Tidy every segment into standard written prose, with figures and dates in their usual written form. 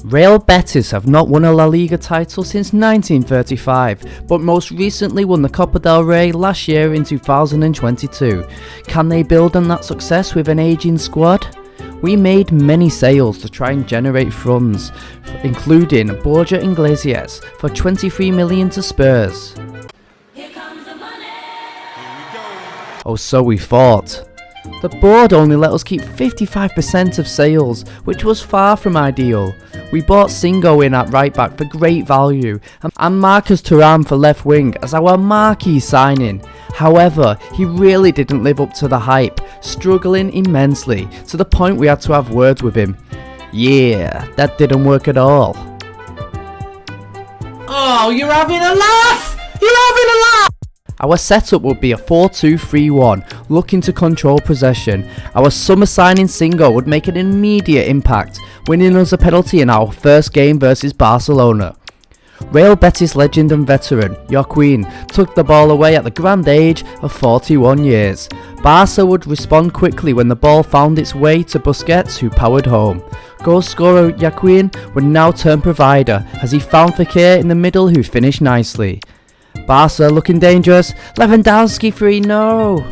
Real Betis have not won a La Liga title since 1935, but most recently won the Copa del Rey last year in 2022. Can they build on that success with an ageing squad? We made many sales to try and generate funds, including Borja Iglesias for 23 million to Spurs. Here comes the money. Oh, so we thought. The board only let us keep 55% of sales, which was far from ideal. We bought Singo in at right back for great value, and Marcus Thuram for left wing as our marquee signing. However, he really didn't live up to the hype, struggling immensely, to the point we had to have words with him. Yeah, that didn't work at all. Oh, you're having a laugh! You're having a laugh! Our setup would be a 4-2-3-1, looking to control possession. Our summer signing Singo would make an immediate impact, winning us a penalty in our first game versus Barcelona. Real Betis legend and veteran, Joaquin, took the ball away at the grand age of 41 years. Barca would respond quickly when the ball found its way to Busquets, who powered home. Goal scorer Joaquin would now turn provider, as he found Fekir in the middle, who finished nicely. Barca looking dangerous, Lewandowski free, no!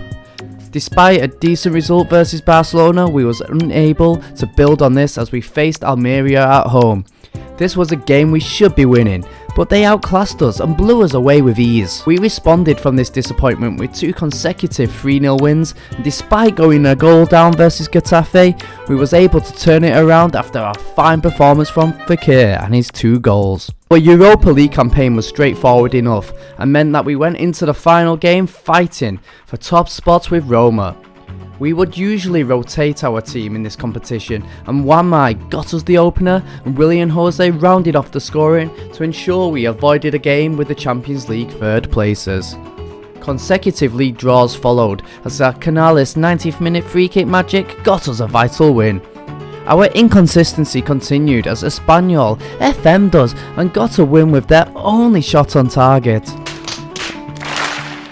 Despite a decent result versus Barcelona, we was unable to build on this as we faced Almeria at home. This was a game we should be winning, but they outclassed us and blew us away with ease. We responded from this disappointment with 2 consecutive 3-0 wins, and despite going a goal down versus Getafe, we was able to turn it around after a fine performance from Fekir and his 2 goals. Our Europa League campaign was straightforward enough and meant that we went into the final game fighting for top spots with Roma. We would usually rotate our team in this competition, and Juanma got us the opener and William Jose rounded off the scoring to ensure we avoided a game with the Champions League third places. Consecutive league draws followed as our Canales 90th minute free kick magic got us a vital win. Our inconsistency continued as Espanyol FM'd us and got a win with their only shot on target.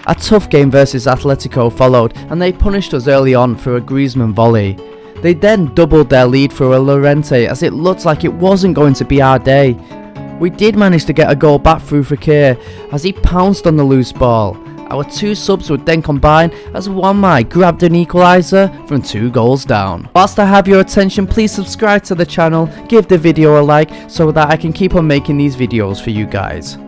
A tough game versus Atletico followed, and they punished us early on through a Griezmann volley. They then doubled their lead through a Llorente as it looked like it wasn't going to be our day. We did manage to get a goal back through Fekir as he pounced on the loose ball. Our 2 subs would then combine as Juanma grabbed an equaliser from 2 goals down. Whilst I have your attention, please subscribe to the channel, give the video a like so that I can keep on making these videos for you guys.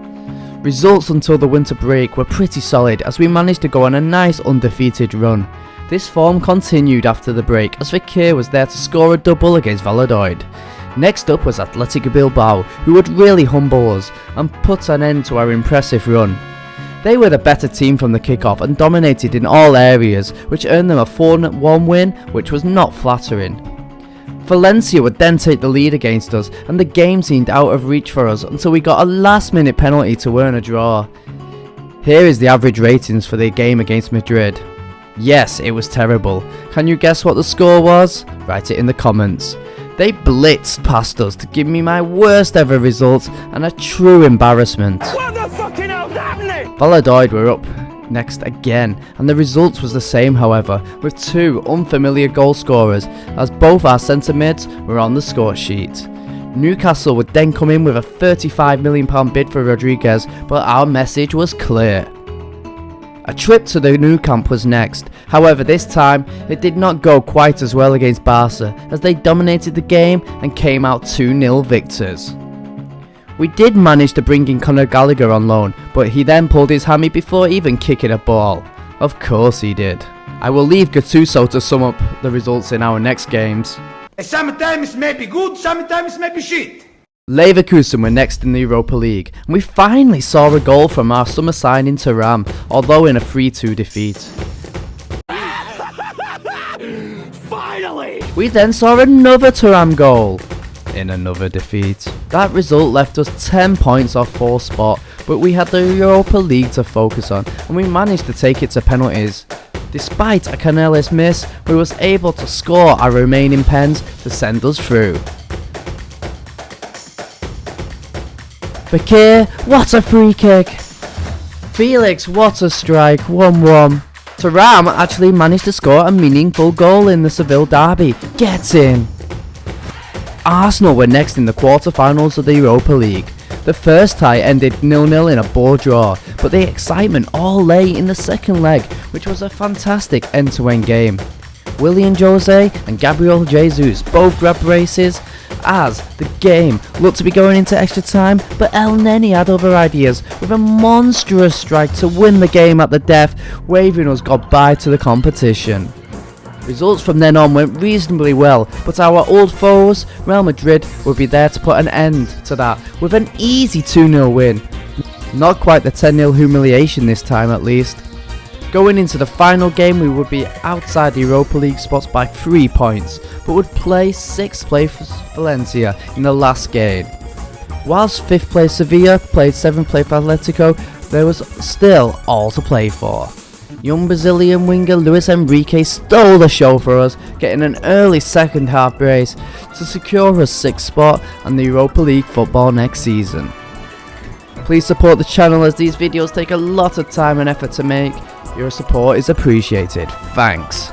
Results until the winter break were pretty solid as we managed to go on a nice undefeated run. This form continued after the break as Fekir was there to score a double against Valladolid. Next up was Athletic Bilbao, who would really humble us and put an end to our impressive run. They were the better team from the kickoff and dominated in all areas, which earned them a 4-1 win, which was not flattering. Valencia would then take the lead against us, and the game seemed out of reach for us until we got a last minute penalty to earn a draw. Here is the average ratings for the game against Madrid. Yes, it was terrible. Can you guess what the score was? Write it in the comments. They blitzed past us to give me my worst ever result and a true embarrassment. What the fucking hell's happening? Valladolid were up next again, and the result was the same, however, with 2 unfamiliar goal scorers as both our centre mids were on the score sheet. Newcastle would then come in with a £35 million bid for Rodriguez, but our message was clear. A trip to the Nou Camp was next, however this time it did not go quite as well against Barca as they dominated the game and came out 2-0 victors. We did manage to bring in Conor Gallagher on loan, but he then pulled his hammy before even kicking a ball. Of course he did. I will leave Gattuso to sum up the results in our next games. Sometimes it may be good, sometimes it may be shit. Leverkusen were next in the Europa League, and we finally saw a goal from our summer signing Thuram, although in a 3-2 defeat. Finally! We then saw another Thuram goal in another defeat. That result left us 10 points off 4th spot, but we had the Europa League to focus on, and we managed to take it to penalties. Despite a Canales miss, we was able to score our remaining pens to send us through. Fekir, what a free kick! Felix, what a strike, 1-1. Thuram actually managed to score a meaningful goal in the Seville derby. Get in! Arsenal were next in the quarter-finals of the Europa League. The first tie ended 0-0 in a bore draw, but the excitement all lay in the second leg, which was a fantastic end-to-end game. Willian Jose and Gabriel Jesus both grabbed braces as the game looked to be going into extra time, but El Neni had other ideas with a monstrous strike to win the game at the death, waving us goodbye to the competition. Results from then on went reasonably well, but our old foes, Real Madrid, would be there to put an end to that with an easy 2-0 win. Not quite the 10-0 humiliation this time at least. Going into the final game, we would be outside the Europa League spots by 3 points, but would play 6th place Valencia in the last game. Whilst 5th place Sevilla played 7th place Atletico, there was still all to play for. Young Brazilian winger Luis Enrique stole the show for us, getting an early second half brace to secure a 6th spot and the Europa League football next season. Please support the channel as these videos take a lot of time and effort to make. Your support is appreciated. Thanks.